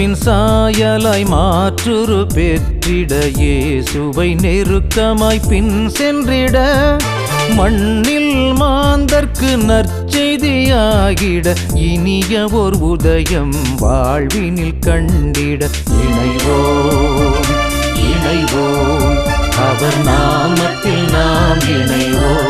இயேசுவின் சாயலாய் மாற்றுரு பெற்றிட இயேசுவை நெருக்கமாய் பின் சென்றிட மண்ணில் மாந்தர்க்கு நற்செய்தியாகிட இனிய ஓர் உதயம் வாழ்வினில் கண்டிட இணைவோம் இணைவோம் அவர் நாமத்தில் நாம் இணைவோம்.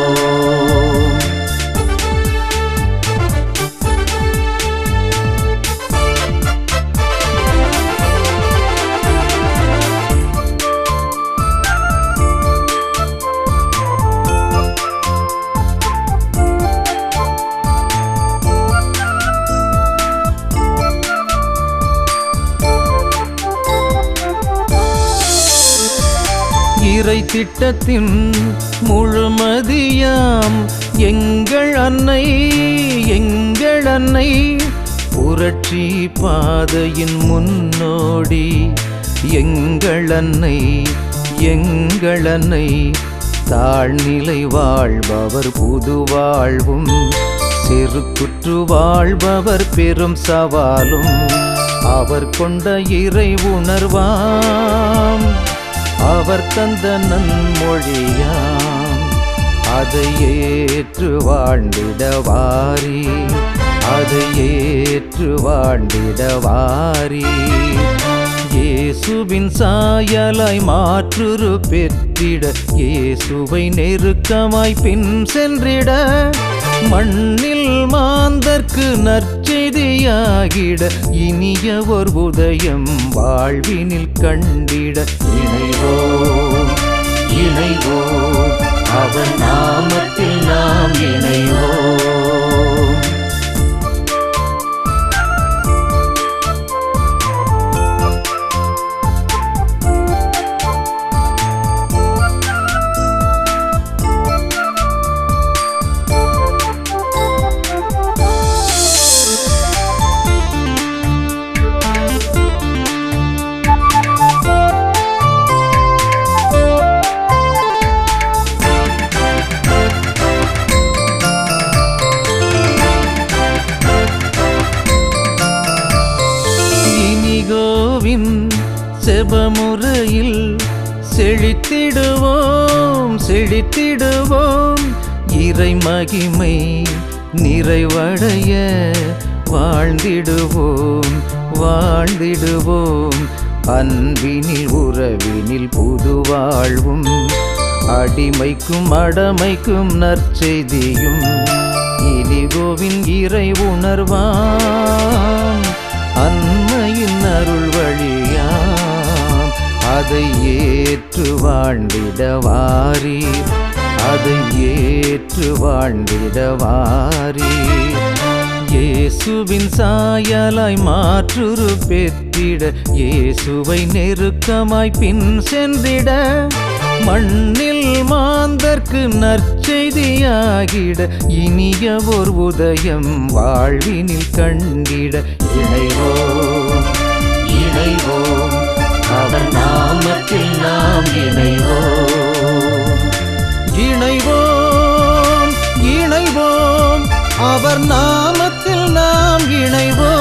இறை திட்டத்தின் முழுமதியாம் எங்கள் அன்னை புரட்சி பாதையின் முன்னோடி எங்கள் அன்னை தாழ்நிலை வாழ்பவர் புது வாழ்வும் செருக்குற்று வாழ்பவர் பெரும் சவாலும் அவர் கொண்ட இறை உணர்வாம் அவர் தந்த நன்மொழியாம் அதை ஏற்று வாழ்ந்திட வாரி அதை ஏற்று வாழ்ந்திட வாரி இயேசுவின் சாயலாய் மாற்றுரு பெற்றிட இயேசுவை நெருக்கமாய் பின் சென்றிட மண்ணில் மாந்தர்க்கு நற்செய்தியாகிட இனிய ஓர் உதயம் வாழ்வினில் கண்டிட இணைவோம் இணைவோம் அவர் நாமத்தில் நாம் இணைவோம். செபமுறையில் செழித்திடுவோம் இறை மகிமை நிறைவடைய வாழ்ந்திடுவோம் அன்பினில் உறவினில் புது வாழ்வும் அடிமைக்கும் அடமைக்கும் நற்செய்தியும் இனிகோவின் இறை உணர்வாம் அன்னையின் அருள் வழியாம் அதை ஏற்று வாழ்ந்திட வாரி அதை ஏற்று வாழ்ந்திட வாரி இயேசுவின் சாயலாய் மாற்றுரு பெற்றிட இயேசுவை நெருக்கமாய் பின் சென்றிட மண்ணில் மாந்தர்க்கு நற்செய்தியாகிட இனிய ஓர் உதயம் வாழ்வினில் கண்டிட இணைவோம் இணைவோம் அவர் நாமத்தில் நாம் இணைவோம் இணைவோம் இணைவோம் அவர் நாமத்தில் நாம் இணைவோம்.